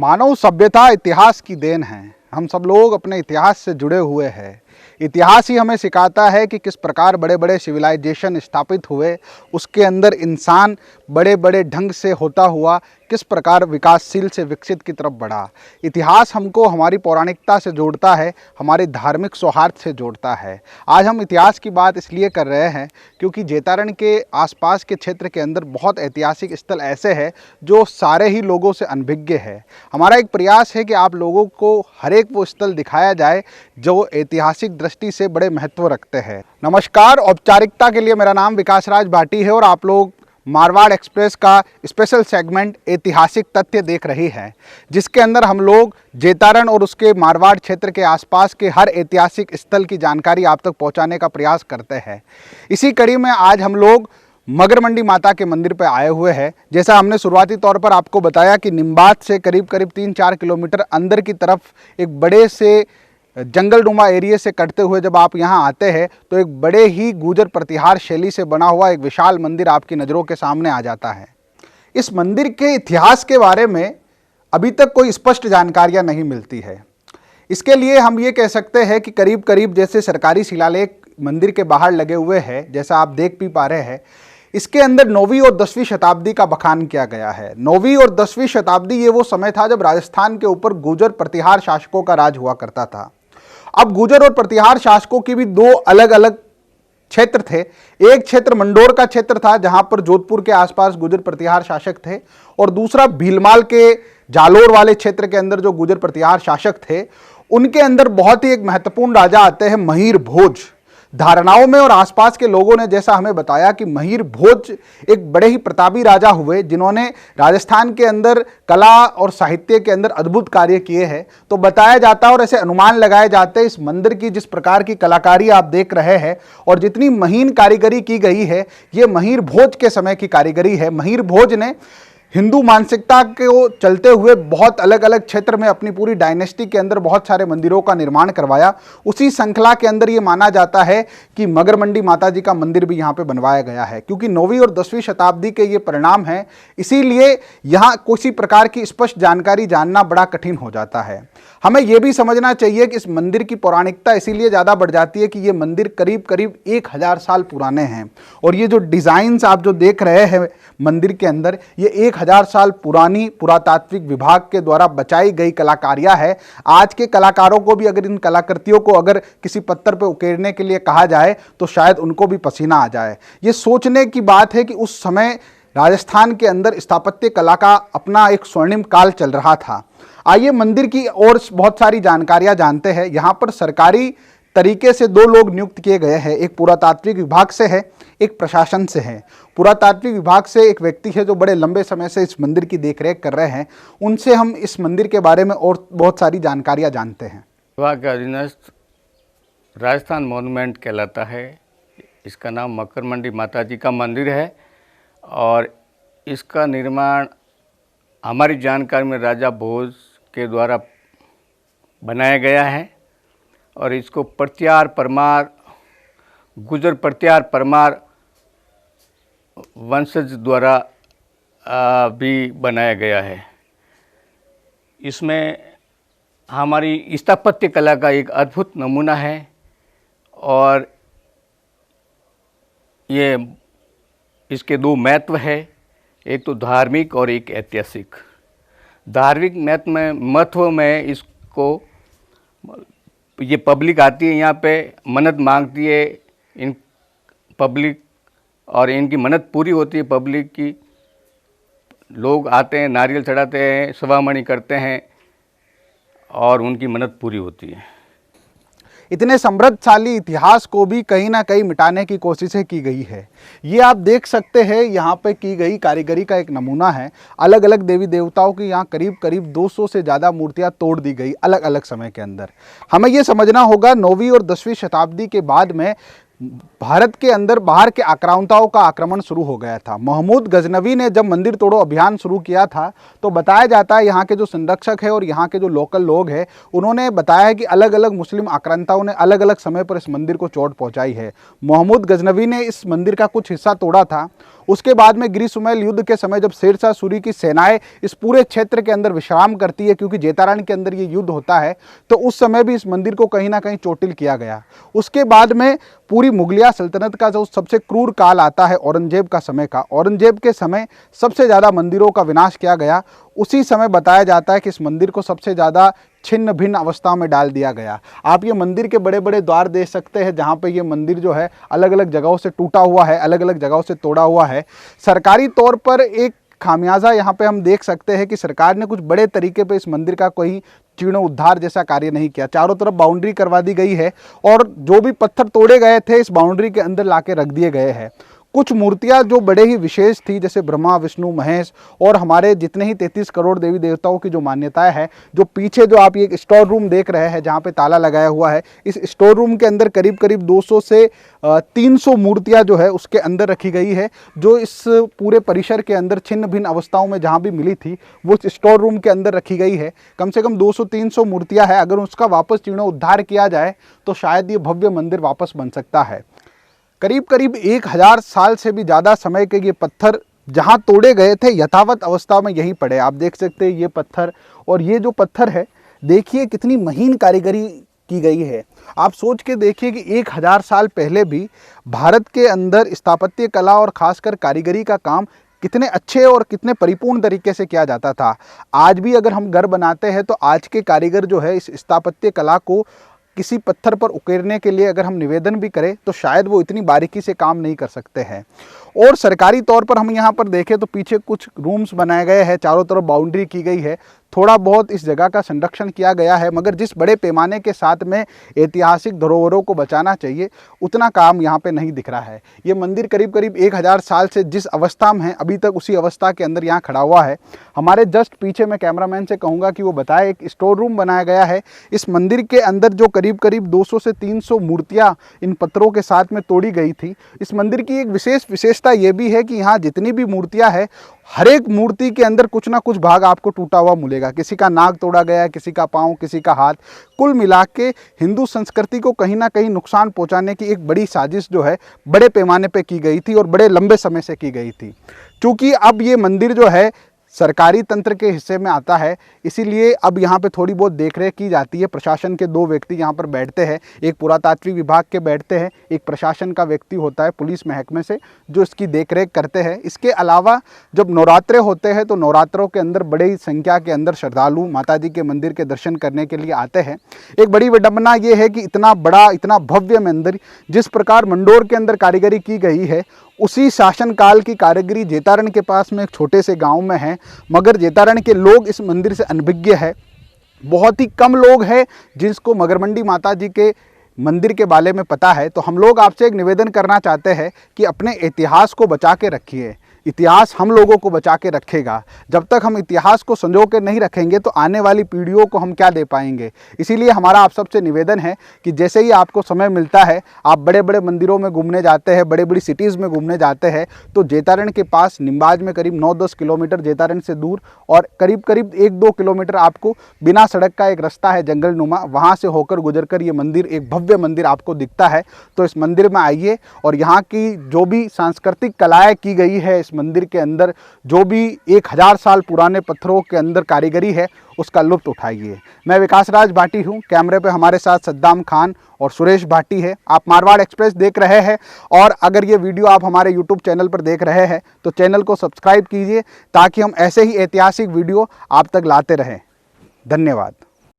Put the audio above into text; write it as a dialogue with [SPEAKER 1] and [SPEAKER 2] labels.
[SPEAKER 1] मानव सभ्यता इतिहास की देन है। हम सब लोग अपने इतिहास से जुड़े हुए हैं। इतिहास ही हमें सिखाता है कि किस प्रकार बड़े बड़े सिविलाइजेशन स्थापित हुए, उसके अंदर इंसान बड़े बड़े ढंग से होता हुआ किस प्रकार विकासशील से विकसित की तरफ बढ़ा। इतिहास हमको हमारी पौराणिकता से जोड़ता है, हमारे धार्मिक सौहार्द से जोड़ता है। आज हम इतिहास की बात इसलिए कर रहे हैं क्योंकि जेतारण के आसपास के क्षेत्र के अंदर बहुत ऐतिहासिक स्थल ऐसे हैं जो सारे ही लोगों से अनभिज्ञ है। हमारा एक प्रयास है कि आप लोगों को हर एक वो स्थल दिखाया जाए जो ऐतिहासिक दृष्टि से बड़े महत्व रखते हैं। नमस्कार, औपचारिकता के लिए मेरा नाम विकास राज भाटी है और आप लोग मारवाड़ एक्सप्रेस का स्पेशल सेगमेंट ऐतिहासिक तथ्य देख रही हैं, जिसके अंदर हम लोग जेतारण और उसके मारवाड़ क्षेत्र के आसपास के हर ऐतिहासिक स्थल की जानकारी आप तक पहुंचाने का प्रयास करते हैं। इसी कड़ी में आज हम लोग मगर मंडी माता के मंदिर पर आए हुए हैं। जैसा हमने शुरुआती तौर पर आपको बताया कि निम्बात से करीब 3-4 किलोमीटर अंदर की तरफ एक बड़े से जंगलनुमा एरिया से कटते हुए जब आप यहाँ आते हैं तो एक बड़े ही गुर्जर प्रतिहार शैली से बना हुआ एक विशाल मंदिर आपकी नज़रों के सामने आ जाता है। इस मंदिर के इतिहास के बारे में अभी तक कोई स्पष्ट जानकारियाँ नहीं मिलती है। इसके लिए हम ये कह सकते हैं कि करीब करीब जैसे सरकारी शिलालेख मंदिर के बाहर लगे हुए हैं, जैसा आप देख भी पा रहे हैं, इसके अंदर 9वीं और 10वीं शताब्दी का बखान किया गया है। 9वीं और 10वीं शताब्दी ये वो समय था जब राजस्थान के ऊपर गुर्जर प्रतिहार शासकों का राज हुआ करता था। अब गुर्जर और प्रतिहार शासकों की भी दो अलग अलग क्षेत्र थे। एक क्षेत्र मंडोर का क्षेत्र था जहां पर जोधपुर के आसपास गुर्जर प्रतिहार शासक थे, और दूसरा भीलमाल के जालोर वाले क्षेत्र के अंदर जो गुर्जर प्रतिहार शासक थे उनके अंदर बहुत ही एक महत्वपूर्ण राजा आते हैं महीर भोज। धारणाओं में और आसपास के लोगों ने जैसा हमें बताया कि महीर भोज एक बड़े ही प्रतापी राजा हुए जिन्होंने राजस्थान के अंदर कला और साहित्य के अंदर अद्भुत कार्य किए हैं। तो बताया जाता है और ऐसे अनुमान लगाए जाते हैं इस मंदिर की जिस प्रकार की कलाकारी आप देख रहे हैं और जितनी महीन कारीगरी की गई है, ये महीर भोज के समय की कारीगरी है। महीर भोज ने हिंदू मानसिकता को चलते हुए बहुत अलग अलग क्षेत्र में अपनी पूरी डायनेस्टी के अंदर बहुत सारे मंदिरों का निर्माण करवाया। उसी श्रृंखला के अंदर ये माना जाता है कि मगर मंडी माता जी का मंदिर भी यहाँ पे बनवाया गया है। क्योंकि 9वीं और 10वीं शताब्दी के ये परिणाम हैं, इसीलिए यहाँ किसी प्रकार की स्पष्ट जानकारी जानना बड़ा कठिन हो जाता है। हमें यह भी समझना चाहिए कि इस मंदिर की पौराणिकता इसीलिए ज़्यादा बढ़ जाती है कि ये मंदिर करीब करीब 1000 साल पुराने हैं, और ये जो डिज़ाइंस आप जो देख रहे हैं मंदिर के अंदर, ये 1000 साल पुरानी पुरातात्विक विभाग के द्वारा बचाई गई कलाकारियाँ है। आज के कलाकारों को भी अगर इन कलाकृतियों को अगर किसी पत्थर पर उकेरने के लिए कहा जाए तो शायद उनको भी पसीना आ जाए। ये सोचने की बात है कि उस समय राजस्थान के अंदर स्थापत्य कला का अपना एक स्वर्णिम काल चल रहा था। आइए मंदिर की और बहुत सारी जानकारियां जानते हैं। यहाँ पर सरकारी तरीके से 2 लोग नियुक्त किए गए हैं, एक पुरातात्विक विभाग से है, एक प्रशासन से है। पुरातात्विक विभाग से एक व्यक्ति है जो बड़े लंबे समय से इस मंदिर की देखरेख कर रहे हैं। उनसे हम इस मंदिर के बारे में और बहुत सारी जानकारियाँ जानते हैं।
[SPEAKER 2] विभाग का अधीनस्थ राजस्थान मॉन्यूमेंट कहलाता है। इसका नाम मकर मंडी माता जी का मंदिर है और इसका निर्माण हमारी जानकारी में राजा भोज के द्वारा बनाया गया है, और इसको प्रत्यार परमार गुर्जर प्रत्यार परमार वंशज द्वारा भी बनाया गया है। इसमें हमारी स्थापत्य कला का एक अद्भुत नमूना है, और ये इसके 2 महत्व है, एक तो धार्मिक और एक ऐतिहासिक। धार्मिक महत्व में इसको ये पब्लिक आती है, यहाँ पे मन्नत मांगती है इन पब्लिक, और इनकी मन्नत पूरी होती है पब्लिक की। लोग आते हैं, नारियल चढ़ाते हैं, सवामणि करते हैं और उनकी मन्नत पूरी होती है।
[SPEAKER 1] इतने समृद्धशाली इतिहास को भी कहीं ना कहीं मिटाने की कोशिशें की गई है। ये आप देख सकते हैं, यहाँ पे की गई कारीगरी का एक नमूना है। अलग अलग देवी देवताओं की यहाँ करीब करीब 200 से ज़्यादा मूर्तियाँ तोड़ दी गई अलग अलग समय के अंदर। हमें ये समझना होगा 9वीं और 10वीं शताब्दी के बाद में भारत के अंदर बाहर के आक्रांताओं का आक्रमण शुरू हो गया था। महमूद गजनवी ने जब मंदिर तोड़ो अभियान शुरू किया था तो बताया जाता है यहाँ के जो संरक्षक है और यहाँ के जो लोकल लोग हैं उन्होंने बताया है कि अलग अलग मुस्लिम आक्रांताओं ने अलग अलग समय पर इस मंदिर को चोट पहुँचाई है। महमूद गजनवी ने इस मंदिर का कुछ हिस्सा तोड़ा था। उसके बाद में गिरी सुमैल युद्ध के समय जब शेरशाह सूरी की सेनाएं इस पूरे क्षेत्र के अंदर विश्राम करती है, क्योंकि जेतारण के अंदर ये युद्ध होता है, तो उस समय भी इस मंदिर को कहीं ना कहीं चोटिल किया गया। उसके बाद में पूरी मुगलिया सल्तनत का जो सबसे क्रूर काल आता है औरंगजेब का समय का, औरंगजेब के समय सबसे ज़्यादा मंदिरों का विनाश किया गया। उसी समय बताया जाता है कि इस मंदिर को सबसे ज़्यादा छिन्न भिन्न अवस्था में डाल दिया गया। आप ये मंदिर के बड़े बड़े द्वार देख सकते हैं जहाँ पे ये मंदिर जो है अलग अलग जगहों से टूटा हुआ है, अलग अलग जगहों से तोड़ा हुआ है। सरकारी तौर पर एक खामियाजा यहाँ पे हम देख सकते हैं कि सरकार ने कुछ बड़े तरीके पे इस मंदिर का कोई जीर्णोद्धार जैसा कार्य नहीं किया। चारों तरफ बाउंड्री करवा दी गई है और जो भी पत्थर तोड़े गए थे इस बाउंड्री के अंदर लाके रख दिए गए हैं। कुछ मूर्तियां जो बड़े ही विशेष थी, जैसे ब्रह्मा, विष्णु, महेश और हमारे जितने ही 33 करोड़ देवी देवताओं की जो मान्यताएं है, जो पीछे जो आप ये एक स्टोर रूम देख रहे हैं जहां पे ताला लगाया हुआ है, इस स्टोर रूम के अंदर करीब करीब 200 से 300 मूर्तियां जो है उसके अंदर रखी गई है, जो इस पूरे परिसर के अंदर छिन्न भिन्न अवस्थाओं में जहाँ भी मिली थी वो स्टोर रूम के अंदर रखी गई है। कम से कम 200-300 मूर्तियाँ हैं। अगर उसका वापस जीर्णोद्धार किया जाए तो शायद ये भव्य मंदिर वापस बन सकता है। करीब करीब 1000 साल से भी ज़्यादा समय के ये पत्थर जहाँ तोड़े गए थे यथावत अवस्था में यही पड़े। आप देख सकते हैं ये पत्थर, और ये जो पत्थर है देखिए कितनी महीन कारीगरी की गई है। आप सोच के देखिए कि 1000 साल पहले भी भारत के अंदर स्थापत्य कला और खासकर कारीगरी का काम कितने अच्छे और कितने परिपूर्ण तरीके से किया जाता था। आज भी अगर हम घर बनाते हैं तो आज के कारीगर जो है इस स्थापत्य कला को किसी पत्थर पर उकेरने के लिए अगर हम निवेदन भी करें तो शायद वो इतनी बारीकी से काम नहीं कर सकते हैं। और सरकारी तौर पर हम यहाँ पर देखें तो पीछे कुछ रूम्स बनाए गए हैं, चारों तरफ बाउंड्री की गई है, थोड़ा बहुत इस जगह का संरक्षण किया गया है, मगर जिस बड़े पैमाने के साथ में ऐतिहासिक धरोहरों को बचाना चाहिए उतना काम यहाँ पे नहीं दिख रहा है। ये मंदिर करीब करीब 1000 साल से जिस अवस्था में है अभी तक उसी अवस्था के अंदर यहाँ खड़ा हुआ है। हमारे जस्ट पीछे मैं कैमरामैन से कहूँगा कि वो बताए, एक स्टोर रूम बनाया गया है। इस मंदिर के अंदर जो करीब करीब 200 से 300 मूर्तियाँ इन पत्थरों के साथ में तोड़ी गई थी। इस मंदिर की एक विशेषता ये भी है कि यहाँ जितनी भी मूर्तियाँ हैं हर एक मूर्ति के अंदर कुछ ना कुछ भाग आपको टूटा हुआ मिलेगा। किसी का नाक तोड़ा गया है, किसी का पाँव, किसी का हाथ। कुल मिला के हिंदू संस्कृति को कहीं ना कहीं नुकसान पहुंचाने की एक बड़ी साजिश जो है बड़े पैमाने पे की गई थी और बड़े लंबे समय से की गई थी। क्योंकि अब ये मंदिर जो है सरकारी तंत्र के हिस्से में आता है, इसीलिए अब यहाँ पे थोड़ी बहुत देखरेख की जाती है। प्रशासन के 2 व्यक्ति यहाँ पर बैठते हैं, एक पुरातात्विक विभाग के बैठते हैं, एक प्रशासन का व्यक्ति होता है पुलिस महकमे से जो इसकी देखरेख करते हैं। इसके अलावा जब नवरात्रे होते हैं तो नवरात्रों के अंदर बड़ी संख्या के अंदर श्रद्धालु माता जी के मंदिर के दर्शन करने के लिए आते हैं। एक बड़ी विडंबना ये है कि इतना बड़ा, इतना भव्य मंदिर, जिस प्रकार मंडोर के अंदर कारीगरी की गई है उसी शासनकाल की कारीगरी जेतारण के पास में एक छोटे से गांव में है, मगर जेतारण के लोग इस मंदिर से अनभिज्ञ है। बहुत ही कम लोग हैं जिसको मगरमंडी माता जी के मंदिर के बारे में पता है। तो हम लोग आपसे एक निवेदन करना चाहते हैं कि अपने इतिहास को बचा के रखिए। इतिहास हम लोगों को बचा के रखेगा। जब तक हम इतिहास को संजो के नहीं रखेंगे तो आने वाली पीढ़ियों को हम क्या दे पाएंगे। इसीलिए हमारा आप सबसे निवेदन है कि जैसे ही आपको समय मिलता है, आप बड़े बड़े मंदिरों में घूमने जाते हैं, बड़े बड़ी सिटीज़ में घूमने जाते हैं, तो जेतारण के पास निम्बाज में करीब 9-10 किलोमीटर जेतारण से दूर और करीब करीब 1-2 किलोमीटर आपको बिना सड़क का एक रास्ता है जंगल नुमा, वहाँ से होकर गुजर कर ये मंदिर, एक भव्य मंदिर आपको दिखता है। तो इस मंदिर में आइए और यहाँ की जो भी सांस्कृतिक कलाएँ की गई है इस मंदिर के अंदर, जो भी 1000 साल पुराने पत्थरों के अंदर कारीगरी है, उसका लुत्फ उठाइए। मैं विकास राज भाटी हूँ, कैमरे पे हमारे साथ सद्दाम खान और सुरेश भाटी है। आप मारवाड़ एक्सप्रेस देख रहे हैं और अगर ये वीडियो आप हमारे यूट्यूब चैनल पर देख रहे हैं तो चैनल को सब्सक्राइब कीजिए ताकि हम ऐसे ही ऐतिहासिक वीडियो आप तक लाते रहें। धन्यवाद।